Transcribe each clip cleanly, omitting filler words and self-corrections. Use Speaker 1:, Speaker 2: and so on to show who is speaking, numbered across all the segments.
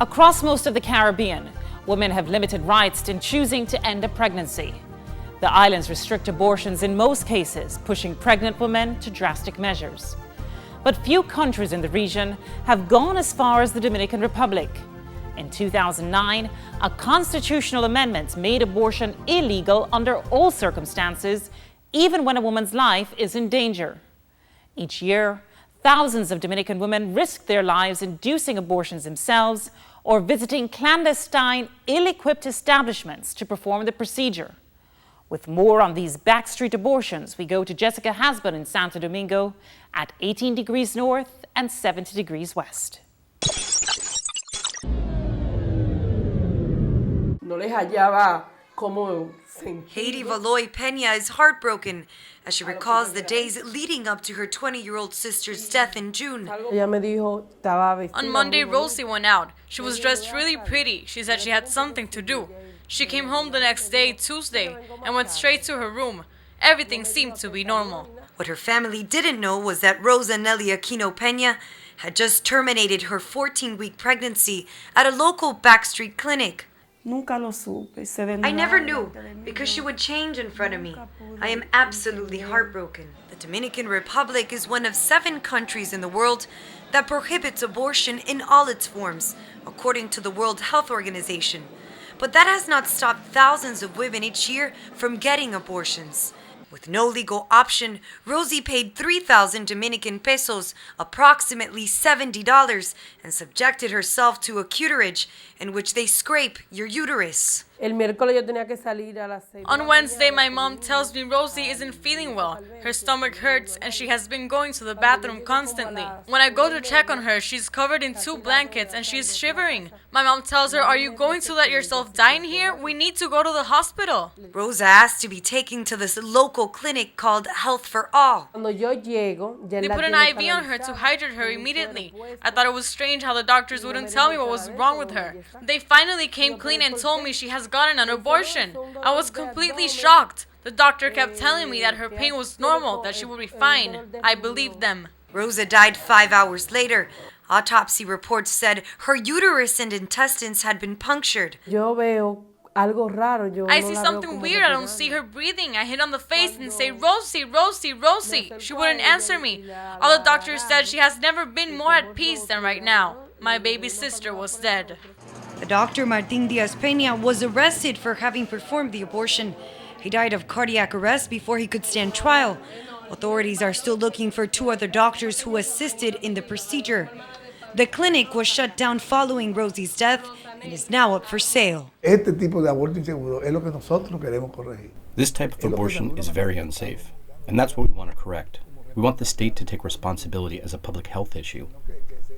Speaker 1: Across most of the Caribbean, women have limited rights in choosing to end a pregnancy. The islands restrict abortions in most cases, pushing pregnant women to drastic measures. But few countries in the region have gone as far as the Dominican Republic. In 2009, a constitutional amendment made abortion illegal under all circumstances, even when a woman's life is in danger. Each year, thousands of Dominican women risk their lives inducing abortions themselves or visiting clandestine, ill-equipped establishments to perform the procedure. With more on these backstreet abortions, we go to Jessica Hasbun in Santo Domingo at 18 degrees north and 70 degrees west.
Speaker 2: Haiti Valoy Peña is heartbroken as she recalls the days leading up to her 20-year-old sister's death in June.
Speaker 3: On Monday, Rosie went out. She was dressed really pretty. She said she had something to do. She came home the next day, Tuesday, and went straight to her room. Everything seemed to be normal.
Speaker 2: What her family didn't know was that Rosa Nelly Aquino Peña had just terminated her 14-week pregnancy at a local backstreet clinic. I never knew because she would change in front of me. I am absolutely heartbroken. The Dominican Republic is one of 7 countries in the world that prohibits abortion in all its forms, according to the World Health Organization. But that has not stopped thousands of women each year from getting abortions. With no legal option, Rosie paid 3,000 Dominican pesos, approximately $70, and subjected herself to a curettage in which they scrape your uterus.
Speaker 3: On Wednesday, my mom tells me Rosie isn't feeling well. Her stomach hurts and she has been going to the bathroom constantly. When I go to check on her, she's covered in 2 blankets and she's shivering. My mom tells her, "Are you going to let yourself die in here? We need to go to the hospital."
Speaker 2: Rosa asked to be taken to this local clinic called Health for All.
Speaker 3: They put an IV on her to hydrate her immediately. I thought it was strange how the doctors wouldn't tell me what was wrong with her. They finally came clean and told me she has gotten an abortion. I was completely shocked. The doctor kept telling me that her pain was normal, that she would be fine. I believed them.
Speaker 2: Rosa died 5 hours later. Autopsy reports said her uterus and intestines had been punctured.
Speaker 3: I see something weird. I don't see her breathing. I hit on the face and say, "Rosie, Rosie, Rosie." She wouldn't answer me. All the doctors said she has never been more at peace than right now. My baby sister was dead.
Speaker 2: The doctor, Martin Diaz Peña, was arrested for having performed the abortion. He died of cardiac arrest before he could stand trial. Authorities are still looking for 2 other doctors who assisted in the procedure. The clinic was shut down following Rosie's death and is now up for sale.
Speaker 4: This type of abortion is very unsafe, and that's what we want to correct. We want the state to take responsibility as a public health issue.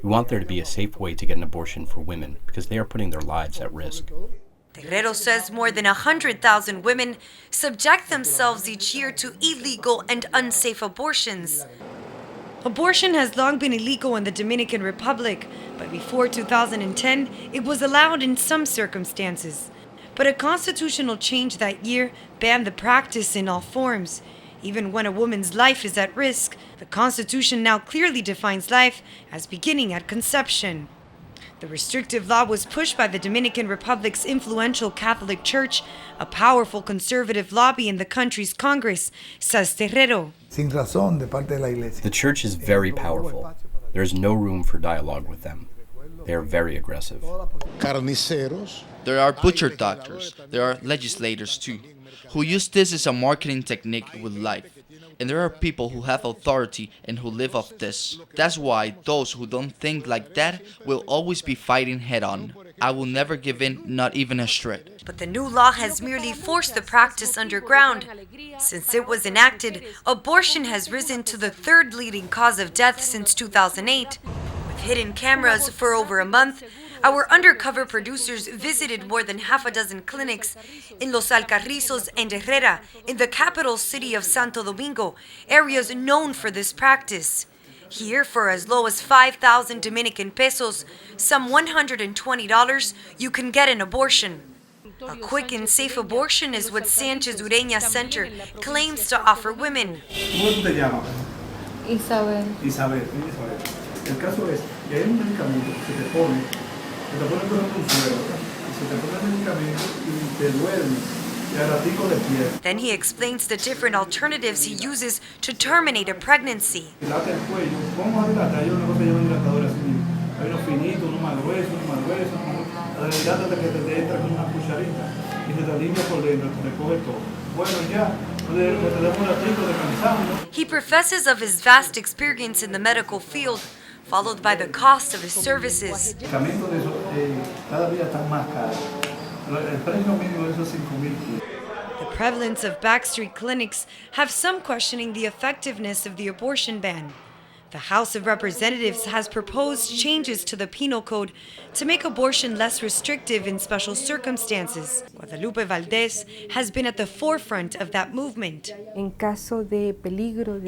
Speaker 4: We want there to be a safe way to get an abortion for women because they are putting their lives at risk.
Speaker 2: Terrero says more than 100,000 women subject themselves each year to illegal and unsafe abortions. Abortion has long been illegal in the Dominican Republic, but before 2010, it was allowed in some circumstances. But a constitutional change that year banned the practice in all forms. Even when a woman's life is at risk, the Constitution now clearly defines life as beginning at conception. The restrictive law was pushed by the Dominican Republic's influential Catholic Church, a powerful conservative lobby in the country's Congress, says Terrero.
Speaker 4: The church is very powerful. There is no room for dialogue with them. They are very aggressive.
Speaker 5: There are butcher doctors. There are legislators too, who use this as a marketing technique with life. And there are people who have authority and who live off this. That's why those who don't think like that will always be fighting head-on. I will never give in, not even a shred.
Speaker 2: But the new law has merely forced the practice underground. Since it was enacted, abortion has risen to the 3rd leading cause of death since 2008. With hidden cameras for over a month, our undercover producers visited more than half a dozen clinics in Los Alcarrizos and Herrera, in the capital city of Santo Domingo, areas known for this practice. Here, for as low as 5,000 Dominican pesos, some $120, you can get an abortion. A quick and safe abortion is what Sanchez Ureña Center claims to offer women.
Speaker 6: Isabel.
Speaker 7: El caso es que hay un medicamento que se te pone
Speaker 2: Then he explains the different alternatives he uses to terminate a pregnancy. He professes of his vast experience in the medical field, followed by the cost of his services. The prevalence of backstreet clinics have some questioning the effectiveness of the abortion ban. The House of Representatives has proposed changes to the Penal Code to make abortion less restrictive in special circumstances. Guadalupe Valdez has been at the forefront of that movement. In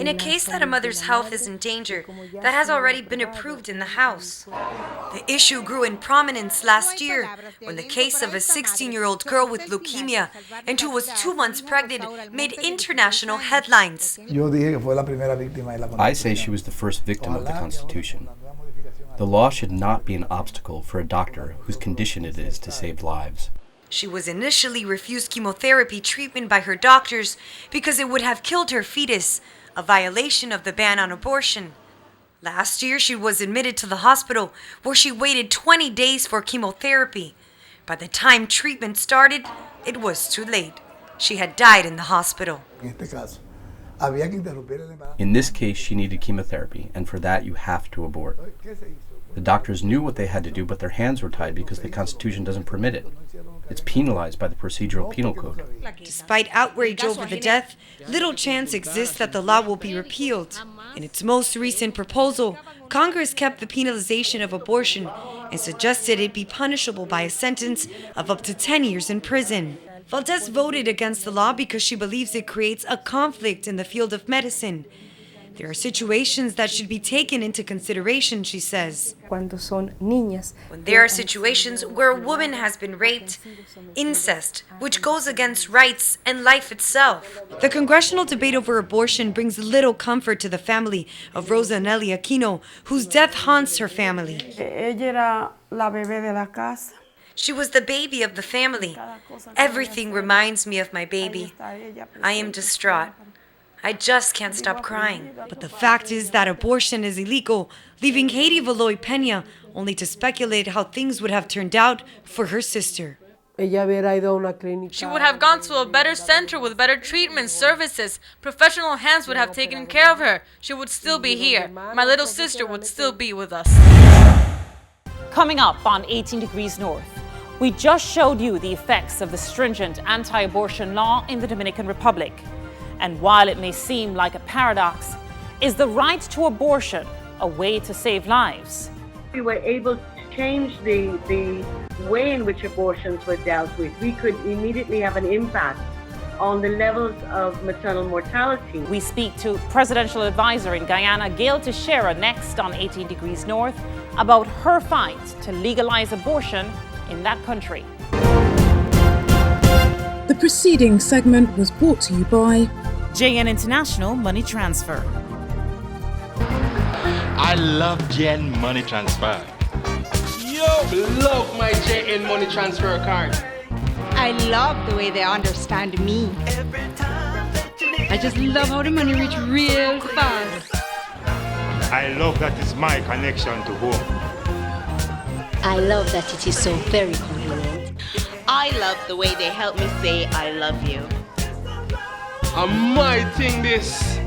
Speaker 2: a case that a mother's health is in danger, that has already been approved in the House. The issue grew in prominence last year when the case of a 16-year-old girl with leukemia and who was 2 months pregnant made international headlines.
Speaker 4: I say she was the first victim of the Constitution. The law should not be an obstacle for a doctor whose condition it is to save lives.
Speaker 2: She was initially refused chemotherapy treatment by her doctors because it would have killed her fetus, a violation of the ban on abortion. Last year, she was admitted to the hospital where she waited 20 days for chemotherapy. By the time treatment started, it was too late. She had died in the hospital.
Speaker 4: In this case, she needed chemotherapy, and for that you have to abort. The doctors knew what they had to do, but their hands were tied because the Constitution doesn't permit it. It's penalized by the Procedural Penal Code.
Speaker 2: Despite outrage over the death, little chance exists that the law will be repealed. In its most recent proposal, Congress kept the penalization of abortion and suggested it be punishable by a sentence of up to 10 years in prison. Valdez voted against the law because she believes it creates a conflict in the field of medicine. There are situations that should be taken into consideration, she says. When there are situations where a woman has been raped, incest, which goes against rights and life itself. The congressional debate over abortion brings little comfort to the family of Rosa Nelly Aquino, whose death haunts her family. She was the baby of the family. Everything reminds me of my baby. I am distraught. I just can't stop crying. But the fact is that abortion is illegal, leaving Haiti Valoy Pena only to speculate how things would have turned out for her sister.
Speaker 3: She would have gone to a better center with better treatment services. Professional hands would have taken care of her. She would still be here. My little sister would still be with us.
Speaker 1: Coming up on 18 Degrees North, we just showed you the effects of the stringent anti-abortion law in the Dominican Republic. And while it may seem like a paradox, is the right to abortion a way to save lives?
Speaker 6: We were able to change the way in which abortions were dealt with. We could immediately have an impact on the levels of maternal mortality.
Speaker 1: We speak to presidential advisor in Guyana, Gail Teixeira, next on 18 Degrees North, about her fight to legalize abortion in that country.
Speaker 7: The preceding segment was brought to you by
Speaker 1: JN International Money Transfer.
Speaker 8: I love JN Money Transfer.
Speaker 9: Yo, love my JN Money Transfer card.
Speaker 10: I love the way they understand me. I just love how the money reach real fast.
Speaker 8: I love that it's my connection to home.
Speaker 11: I love that it is so very convenient.
Speaker 12: I love the way they help me say I love you.
Speaker 9: I might think this.